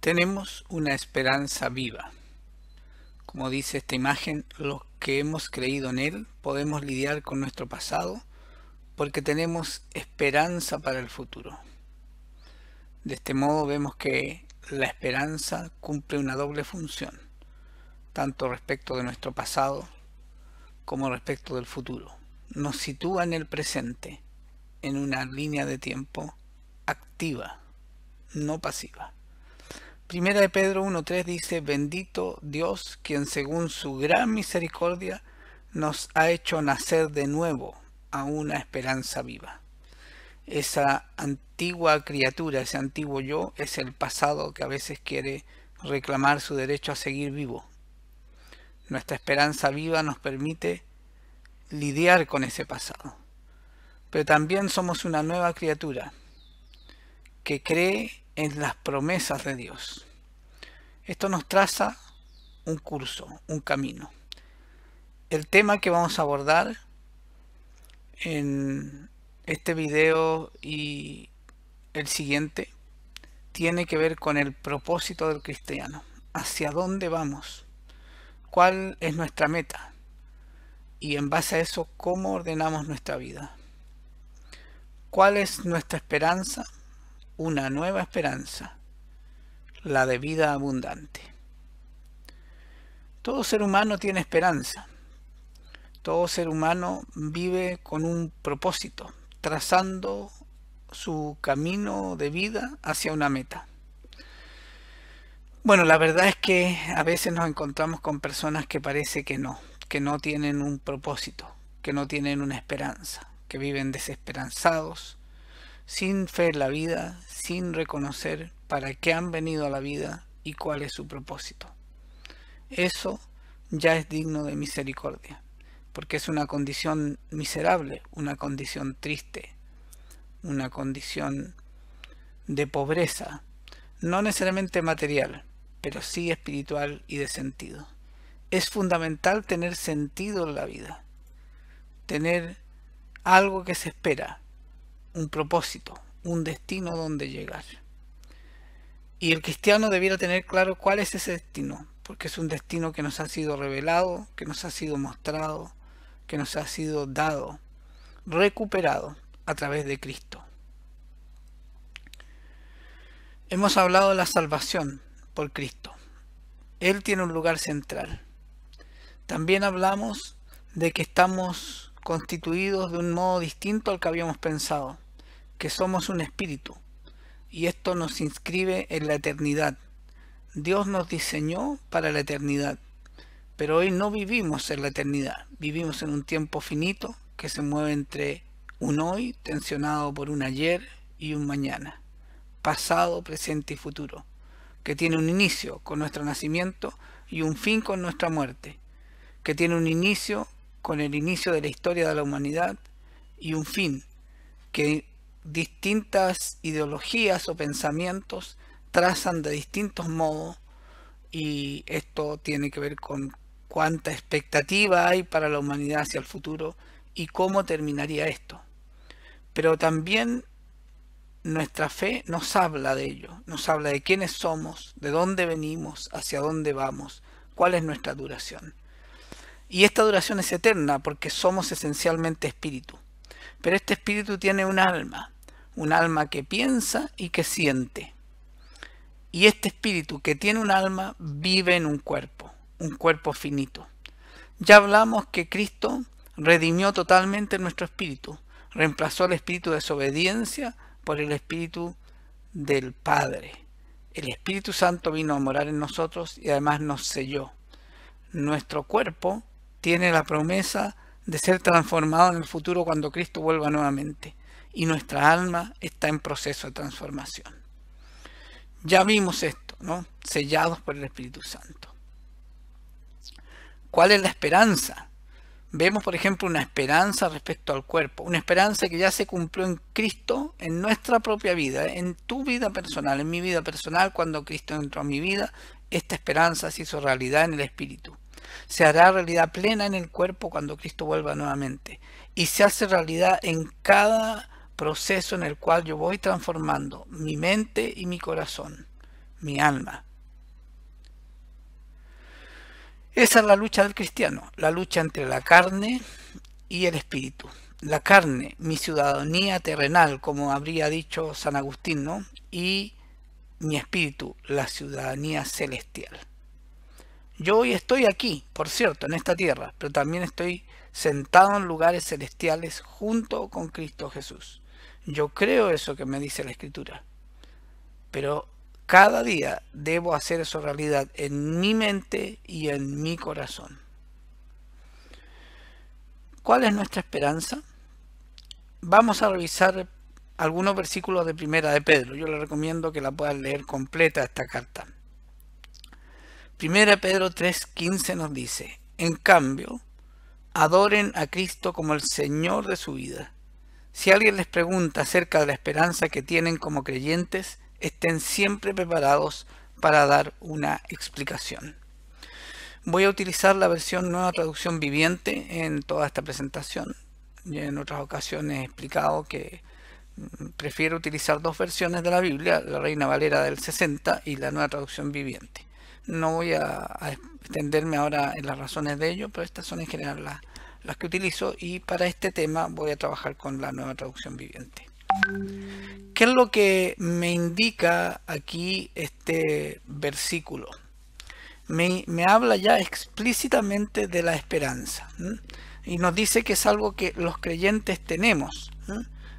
Tenemos una esperanza viva. Como dice esta imagen, los que hemos creído en Él podemos lidiar con nuestro pasado porque tenemos esperanza para el futuro. De este modo vemos que la esperanza cumple una doble función, tanto respecto de nuestro pasado como respecto del futuro. Nos sitúa en el presente, en una línea de tiempo activa, no pasiva. Primera de Pedro 1.3 dice: bendito Dios, quien según su gran misericordia nos ha hecho nacer de nuevo a una esperanza viva. Esa antigua criatura, ese antiguo yo, es el pasado que a veces quiere reclamar su derecho a seguir vivo. Nuestra esperanza viva nos permite lidiar con ese pasado. Pero también somos una nueva criatura que cree en las promesas de Dios. Esto nos traza un curso, un camino. El tema que vamos a abordar en este video y el siguiente tiene que ver con el propósito del cristiano. ¿Hacia dónde vamos? ¿Cuál es nuestra meta? Y en base a eso, ¿cómo ordenamos nuestra vida? ¿Cuál es nuestra esperanza? Una nueva esperanza, la de vida abundante. Todo ser humano tiene esperanza. Todo ser humano vive con un propósito, trazando su camino de vida hacia una meta. Bueno, la verdad es que a veces nos encontramos con personas que parece que no tienen un propósito, que no tienen una esperanza, que viven desesperanzados, sin fe en la vida, sin reconocer para qué han venido a la vida y cuál es su propósito. Eso ya es digno de misericordia, porque es una condición miserable, una condición triste, una condición de pobreza, no necesariamente material, pero sí espiritual y de sentido. Es fundamental tener sentido en la vida, tener algo que se espera, un propósito, un destino donde llegar. Y el cristiano debiera tener claro cuál es ese destino, porque es un destino que nos ha sido revelado, que nos ha sido mostrado, que nos ha sido dado, recuperado a través de Cristo. Hemos hablado de la salvación por Cristo. Él tiene un lugar central. También hablamos de que estamos constituidos de un modo distinto al que habíamos pensado, que somos un espíritu, y esto nos inscribe en la eternidad. Dios nos diseñó para la eternidad, pero hoy no vivimos en la eternidad, vivimos en un tiempo finito que se mueve entre un hoy tensionado por un ayer y un mañana, pasado, presente y futuro, que tiene un inicio con nuestro nacimiento y un fin con nuestra muerte, que tiene un inicio con el inicio de la historia de la humanidad y un fin que distintas ideologías o pensamientos trazan de distintos modos, y esto tiene que ver con cuánta expectativa hay para la humanidad hacia el futuro y cómo terminaría esto. Pero también nuestra fe nos habla de ello, nos habla de quiénes somos, de dónde venimos, hacia dónde vamos, cuál es nuestra duración. Y esta duración es eterna porque somos esencialmente espíritu. Pero este espíritu tiene un alma que piensa y que siente. Y este espíritu que tiene un alma vive en un cuerpo finito. Ya hablamos que Cristo redimió totalmente nuestro espíritu, reemplazó el espíritu de desobediencia por el espíritu del Padre. El Espíritu Santo vino a morar en nosotros y además nos selló. Nuestro cuerpo tiene la promesa de ser transformado en el futuro cuando Cristo vuelva nuevamente, y nuestra alma está en proceso de transformación. Ya vimos esto, ¿no? Sellados por el Espíritu Santo. ¿Cuál es la esperanza? Vemos, por ejemplo, una esperanza respecto al cuerpo, una esperanza que ya se cumplió en Cristo, en nuestra propia vida, en tu vida personal, en mi vida personal. Cuando Cristo entró a mi vida, esta esperanza se hizo realidad en el Espíritu. Se hará realidad plena en el cuerpo cuando Cristo vuelva nuevamente. Y se hace realidad en cada proceso en el cual yo voy transformando mi mente y mi corazón, mi alma. Esa es la lucha del cristiano, la lucha entre la carne y el espíritu. La carne, mi ciudadanía terrenal, como habría dicho San Agustín, ¿no? Y mi espíritu, la ciudadanía celestial. Yo hoy estoy aquí, por cierto, en esta tierra, pero también estoy sentado en lugares celestiales junto con Cristo Jesús. Yo creo eso que me dice la Escritura, pero cada día debo hacer eso realidad en mi mente y en mi corazón. ¿Cuál es nuestra esperanza? Vamos a revisar algunos versículos de Primera de Pedro. Yo le recomiendo que la puedan leer completa esta carta. Primera de Pedro 3:15 nos dice: en cambio, adoren a Cristo como el Señor de su vida. Si alguien les pregunta acerca de la esperanza que tienen como creyentes, estén siempre preparados para dar una explicación. Voy a utilizar la versión Nueva Traducción Viviente en toda esta presentación. Y en otras ocasiones he explicado que prefiero utilizar dos versiones de la Biblia, la Reina Valera del 60 y la Nueva Traducción Viviente. No voy a extenderme ahora en las razones de ello, pero estas son en general las que utilizo, y para este tema voy a trabajar con la Nueva Traducción Viviente. ¿Qué es lo que me indica aquí este versículo? Me habla ya explícitamente de la esperanza, y nos dice que es algo que los creyentes tenemos.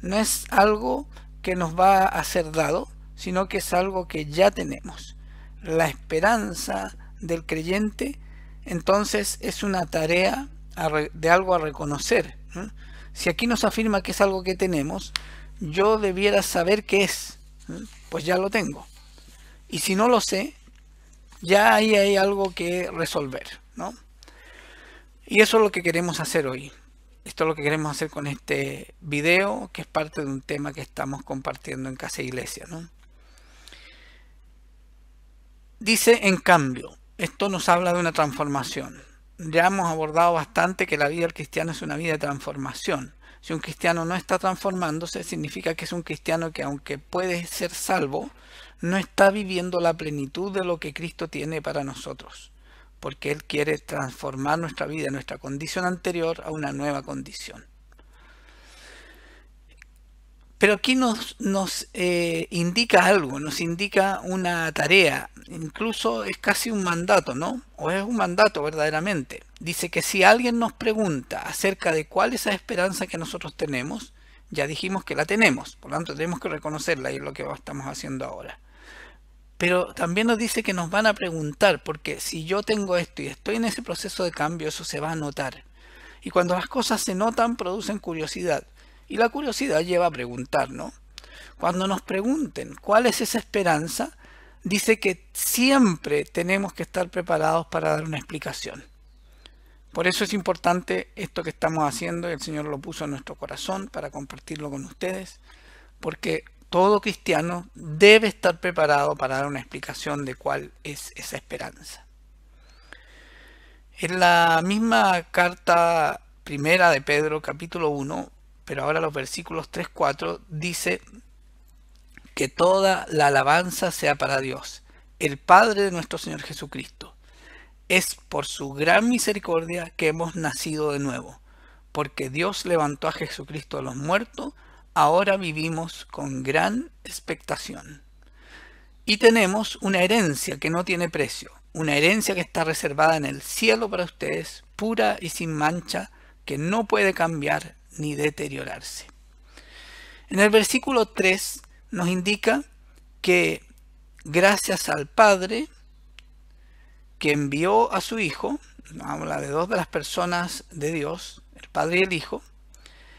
No es algo que nos va a ser dado, sino que es algo que ya tenemos. La esperanza del creyente entonces es una tarea de algo a reconocer. Si aquí nos afirma que es algo que tenemos, yo debiera saber qué es, pues ya lo tengo. Y si no lo sé, ya ahí hay algo que resolver, ¿no? Y eso es lo que queremos hacer hoy. Esto es lo que queremos hacer con este video, que es parte de un tema que estamos compartiendo en Casa Iglesia, ¿no? Dice, en cambio, esto nos habla de una transformación. Ya hemos abordado bastante que la vida del cristiano es una vida de transformación. Si un cristiano no está transformándose, significa que es un cristiano que, aunque puede ser salvo, no está viviendo la plenitud de lo que Cristo tiene para nosotros, porque Él quiere transformar nuestra vida, nuestra condición anterior, a una nueva condición. Pero aquí nos indica algo, nos indica una tarea, incluso es casi un mandato, ¿no? O es un mandato verdaderamente. Dice que si alguien nos pregunta acerca de cuál es esa esperanza que nosotros tenemos, ya dijimos que la tenemos, por lo tanto tenemos que reconocerla, y es lo que estamos haciendo ahora. Pero también nos dice que nos van a preguntar, porque si yo tengo esto y estoy en ese proceso de cambio, eso se va a notar. Y cuando las cosas se notan, producen curiosidad. Y la curiosidad lleva a preguntar, ¿no? Cuando nos pregunten cuál es esa esperanza, dice que siempre tenemos que estar preparados para dar una explicación. Por eso es importante esto que estamos haciendo, y el Señor lo puso en nuestro corazón para compartirlo con ustedes, porque todo cristiano debe estar preparado para dar una explicación de cuál es esa esperanza. En la misma carta primera de Pedro, capítulo 1, pero ahora los versículos 3-4, dice que toda la alabanza sea para Dios, el Padre de nuestro Señor Jesucristo. Es por su gran misericordia que hemos nacido de nuevo, porque Dios levantó a Jesucristo de los muertos. Ahora vivimos con gran expectación. Y tenemos una herencia que no tiene precio, una herencia que está reservada en el cielo para ustedes, pura y sin mancha, que no puede cambiar ni deteriorarse. En el versículo 3 nos indica que gracias al Padre que envió a su Hijo, habla de dos de las personas de Dios, el Padre y el Hijo,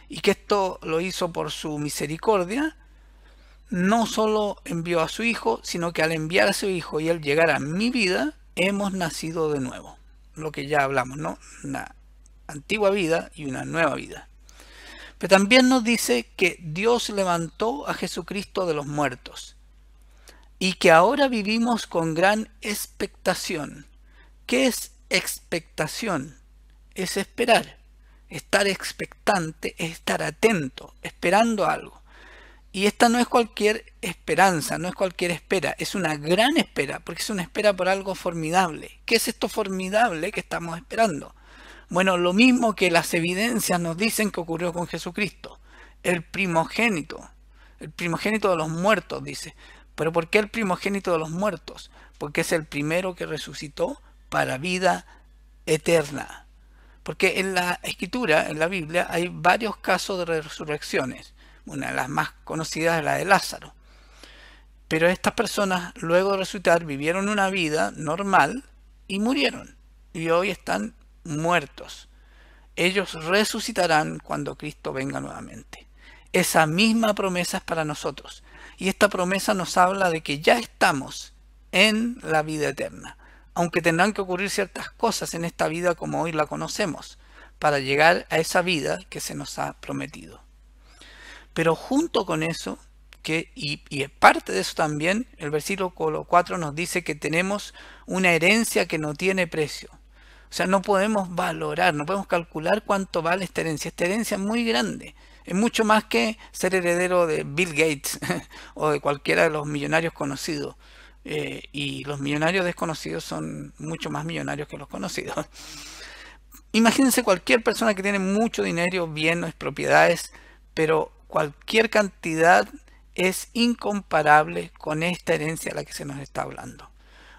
y que esto lo hizo por su misericordia, no solo envió a su Hijo, sino que al enviar a su Hijo y al llegar a mi vida, hemos nacido de nuevo. Lo que ya hablamos, ¿no? Una antigua vida y una nueva vida. Pero también nos dice que Dios levantó a Jesucristo de los muertos y que ahora vivimos con gran expectación. ¿Qué es expectación? Es esperar. Estar expectante es estar atento, esperando algo. Y esta no es cualquier esperanza, no es cualquier espera, es una gran espera, porque es una espera por algo formidable. ¿Qué es esto formidable que estamos esperando? Bueno, lo mismo que las evidencias nos dicen que ocurrió con Jesucristo, el primogénito de los muertos, dice. ¿Pero por qué el primogénito de los muertos? Porque es el primero que resucitó para vida eterna. Porque en la Escritura, en la Biblia, hay varios casos de resurrecciones. Una de las más conocidas es la de Lázaro. Pero estas personas, luego de resucitar, vivieron una vida normal y murieron. Y hoy están muertos. Ellos resucitarán cuando Cristo venga nuevamente. Esa misma promesa es para nosotros. Y esta promesa nos habla de que ya estamos en la vida eterna. Aunque tendrán que ocurrir ciertas cosas en esta vida como hoy la conocemos, para llegar a esa vida que se nos ha prometido. Pero junto con eso, y es parte de eso también, el versículo 4 nos dice que tenemos una herencia que no tiene precio. O sea, no podemos valorar, no podemos calcular cuánto vale esta herencia. Esta herencia es muy grande. Es mucho más que ser heredero de Bill Gates o de cualquiera de los millonarios conocidos. Y los millonarios desconocidos son mucho más millonarios que los conocidos. Imagínense cualquier persona que tiene mucho dinero, bienes, propiedades, pero cualquier cantidad es incomparable con esta herencia a la que se nos está hablando.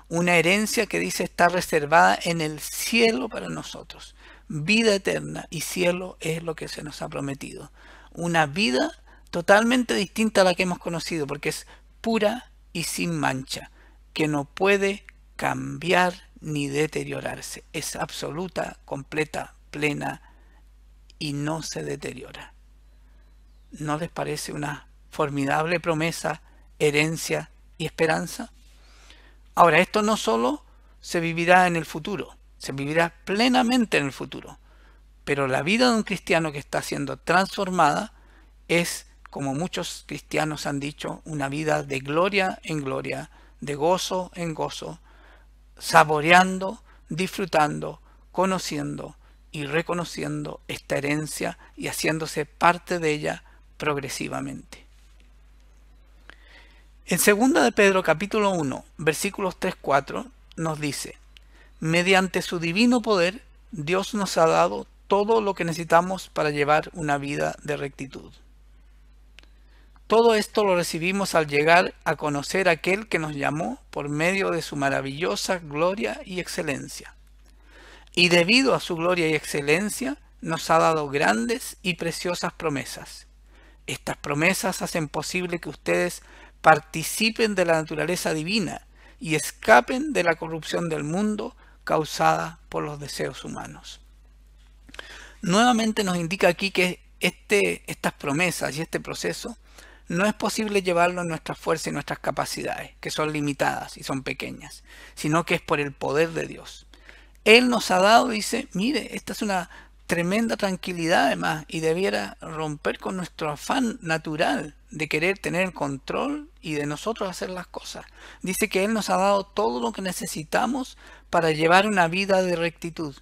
Una herencia que dice está reservada en el cielo para nosotros. Vida eterna y cielo es lo que se nos ha prometido. Una vida totalmente distinta a la que hemos conocido, porque es pura y sin mancha, que no puede cambiar ni deteriorarse. Es absoluta, completa, plena y no se deteriora. ¿No les parece una formidable promesa, herencia y esperanza? Ahora, esto no solo se vivirá en el futuro, se vivirá plenamente en el futuro, pero la vida de un cristiano que está siendo transformada es, como muchos cristianos han dicho, una vida de gloria en gloria, de gozo en gozo, saboreando, disfrutando, conociendo y reconociendo esta herencia y haciéndose parte de ella progresivamente. En 2 de Pedro capítulo 1, versículos 3-4 nos dice: mediante su divino poder, Dios nos ha dado todo lo que necesitamos para llevar una vida de rectitud. Todo esto lo recibimos al llegar a conocer a aquel que nos llamó por medio de su maravillosa gloria y excelencia. Y debido a su gloria y excelencia, nos ha dado grandes y preciosas promesas. Estas promesas hacen posible que ustedes participen de la naturaleza divina y escapen de la corrupción del mundo causada por los deseos humanos. Nuevamente nos indica aquí que estas promesas y este proceso no es posible llevarlo en nuestras fuerzas y nuestras capacidades, que son limitadas y son pequeñas, sino que es por el poder de Dios. Él nos ha dado, dice, mire, esta es una tremenda tranquilidad además, y debiera romper con nuestro afán natural de querer tener el control y de nosotros hacer las cosas. Dice que Él nos ha dado todo lo que necesitamos para llevar una vida de rectitud.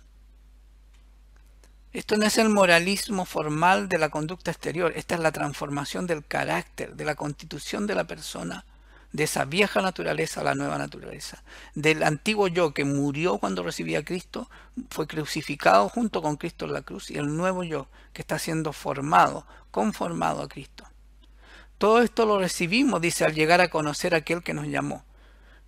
Esto no es el moralismo formal de la conducta exterior, esta es la transformación del carácter, de la constitución de la persona, de esa vieja naturaleza a la nueva naturaleza. Del antiguo yo que murió cuando recibía a Cristo, fue crucificado junto con Cristo en la cruz, y el nuevo yo que está siendo formado, conformado a Cristo. Todo esto lo recibimos, dice, al llegar a conocer a aquel que nos llamó.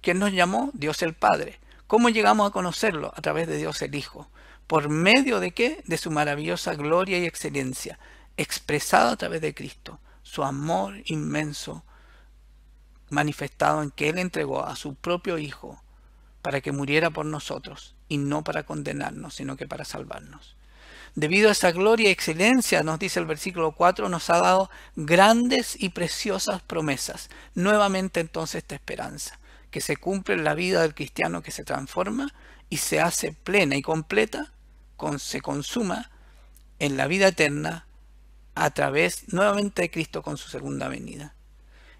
¿Quién nos llamó? Dios el Padre. ¿Cómo llegamos a conocerlo? A través de Dios el Hijo. ¿Por medio de qué? De su maravillosa gloria y excelencia, expresada a través de Cristo. Su amor inmenso, manifestado en que Él entregó a su propio Hijo para que muriera por nosotros, y no para condenarnos, sino que para salvarnos. Debido a esa gloria y excelencia, nos dice el versículo 4, nos ha dado grandes y preciosas promesas. Nuevamente entonces esta esperanza, que se cumple en la vida del cristiano que se transforma y se hace plena y completa, se consuma en la vida eterna a través nuevamente de Cristo con su segunda venida.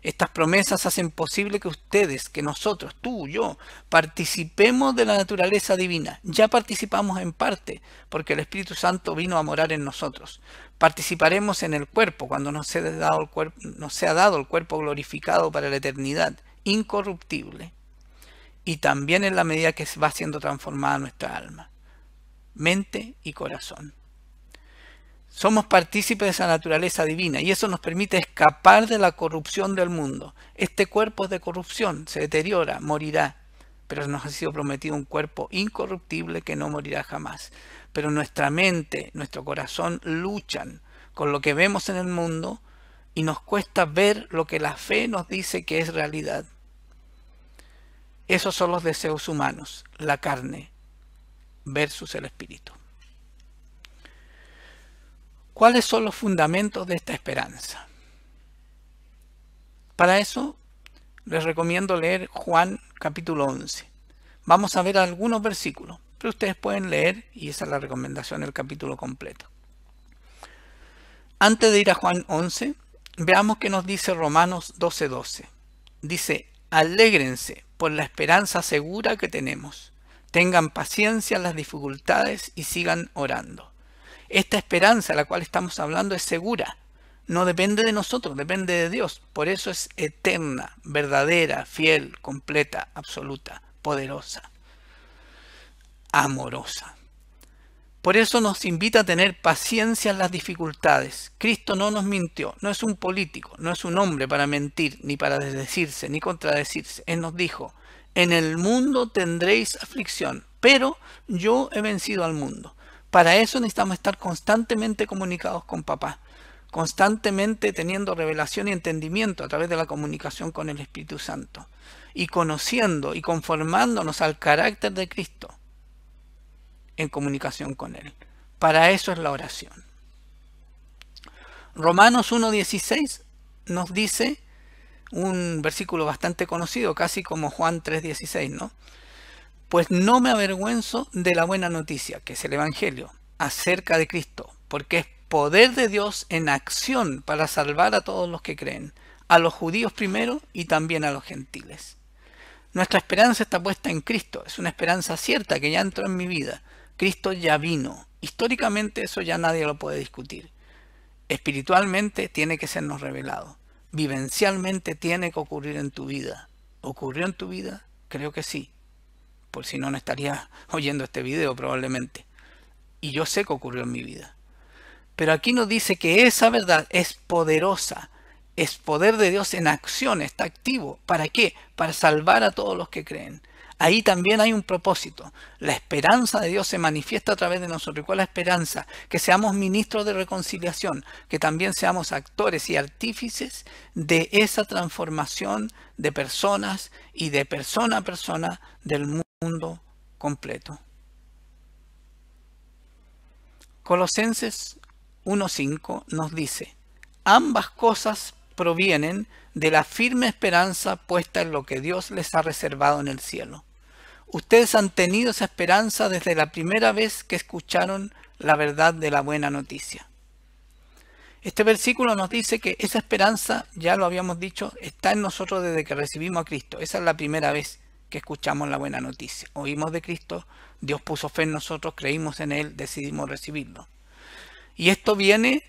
Estas promesas hacen posible que ustedes, que nosotros, tú, yo, participemos de la naturaleza divina. Ya participamos en parte, porque el Espíritu Santo vino a morar en nosotros. Participaremos en el cuerpo cuando nos sea dado el cuerpo glorificado para la eternidad, incorruptible. Y también en la medida que va siendo transformada nuestra alma, mente y corazón. Somos partícipes de esa naturaleza divina y eso nos permite escapar de la corrupción del mundo. Este cuerpo es de corrupción, se deteriora, morirá, pero nos ha sido prometido un cuerpo incorruptible que no morirá jamás. Pero nuestra mente, nuestro corazón luchan con lo que vemos en el mundo y nos cuesta ver lo que la fe nos dice que es realidad. Esos son los deseos humanos, la carne versus el espíritu. ¿Cuáles son los fundamentos de esta esperanza? Para eso les recomiendo leer Juan capítulo 11. Vamos a ver algunos versículos, pero ustedes pueden leer, y esa es la recomendación del capítulo completo. Antes de ir a Juan 11, veamos qué nos dice Romanos 12:12. Dice, alégrense por la esperanza segura que tenemos. Tengan paciencia en las dificultades y sigan orando. Esta esperanza de la cual estamos hablando es segura. No depende de nosotros, depende de Dios. Por eso es eterna, verdadera, fiel, completa, absoluta, poderosa, amorosa. Por eso nos invita a tener paciencia en las dificultades. Cristo no nos mintió, no es un político, no es un hombre para mentir, ni para desdecirse, ni contradecirse. Él nos dijo, en el mundo tendréis aflicción, pero yo he vencido al mundo. Para eso necesitamos estar constantemente comunicados con papá, constantemente teniendo revelación y entendimiento a través de la comunicación con el Espíritu Santo, y conociendo y conformándonos al carácter de Cristo en comunicación con Él. Para eso es la oración. Romanos 1:16 nos dice un versículo bastante conocido, casi como Juan 3:16, ¿no? Pues no me avergüenzo de la buena noticia, que es el Evangelio, acerca de Cristo, porque es poder de Dios en acción para salvar a todos los que creen, a los judíos primero y también a los gentiles. Nuestra esperanza está puesta en Cristo, es una esperanza cierta que ya entró en mi vida. Cristo ya vino. Históricamente eso ya nadie lo puede discutir. Espiritualmente tiene que sernos revelado. Vivencialmente tiene que ocurrir en tu vida. ¿Ocurrió en tu vida? Creo que sí. Por si no, no estaría oyendo este video probablemente. Y yo sé que ocurrió en mi vida. Pero aquí nos dice que esa verdad es poderosa. Es poder de Dios en acción, está activo. ¿Para qué? Para salvar a todos los que creen. Ahí también hay un propósito. La esperanza de Dios se manifiesta a través de nosotros. ¿Y cuál es la esperanza? Que seamos ministros de reconciliación, que también seamos actores y artífices de esa transformación de personas y de persona a persona del mundo completo. Colosenses 1:5 nos dice, ambas cosas provienen de la firme esperanza puesta en lo que Dios les ha reservado en el cielo. Ustedes han tenido esa esperanza desde la primera vez que escucharon la verdad de la buena noticia. Este versículo nos dice que esa esperanza, ya lo habíamos dicho, está en nosotros desde que recibimos a Cristo. Esa es la primera vez que escuchamos la buena noticia. Oímos de Cristo, Dios puso fe en nosotros, creímos en Él, decidimos recibirlo. Y esto viene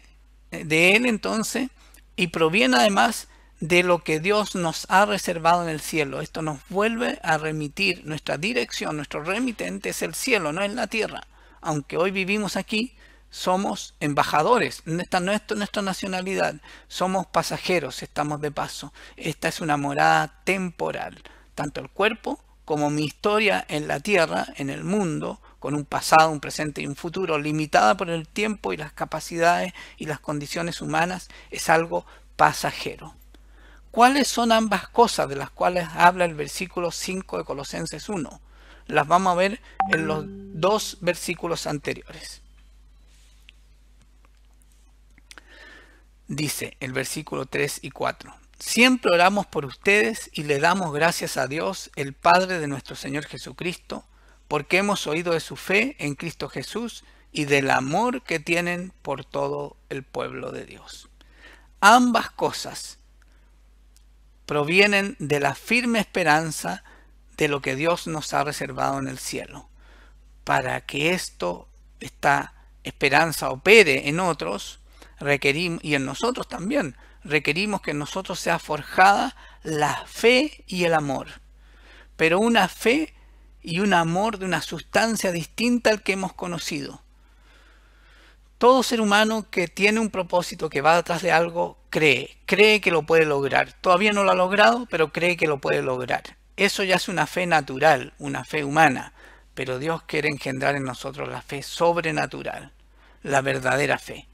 de Él entonces y proviene además de lo que Dios nos ha reservado en el cielo. Esto nos vuelve a remitir, nuestra dirección, nuestro remitente es el cielo, no es la tierra. Aunque hoy vivimos aquí, somos embajadores, esta no es nuestra nacionalidad, somos pasajeros, estamos de paso. Esta es una morada temporal, tanto el cuerpo como mi historia en la tierra, en el mundo, con un pasado, un presente y un futuro, limitada por el tiempo y las capacidades y las condiciones humanas, es algo pasajero. ¿Cuáles son ambas cosas de las cuales habla el versículo 5 de Colosenses 1? Las vamos a ver en los dos versículos anteriores. Dice el versículo 3 y 4. Siempre oramos por ustedes y le damos gracias a Dios, el Padre de nuestro Señor Jesucristo, porque hemos oído de su fe en Cristo Jesús y del amor que tienen por todo el pueblo de Dios. Ambas cosas provienen de la firme esperanza de lo que Dios nos ha reservado en el cielo. Para que esta esperanza opere en otros, requerimos, y en nosotros también, requerimos que en nosotros sea forjada la fe y el amor. Pero una fe y un amor de una sustancia distinta al que hemos conocido. Todo ser humano que tiene un propósito, que va detrás de algo, cree que lo puede lograr. Todavía no lo ha logrado, pero cree que lo puede lograr. Eso ya es una fe natural, una fe humana. Pero Dios quiere engendrar en nosotros la fe sobrenatural, la verdadera fe.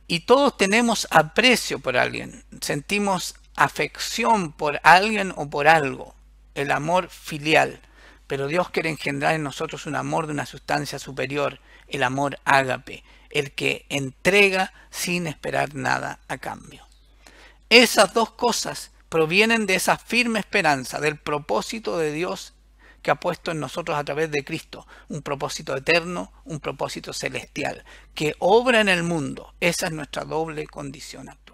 Y todos tenemos aprecio por alguien, sentimos afección por alguien o por algo, el amor filial. Pero Dios quiere engendrar en nosotros un amor de una sustancia superior, el amor ágape, el que entrega sin esperar nada a cambio. Esas dos cosas provienen de esa firme esperanza, del propósito de Dios que ha puesto en nosotros a través de Cristo, un propósito eterno, un propósito celestial, que obra en el mundo. Esa es nuestra doble condición actual.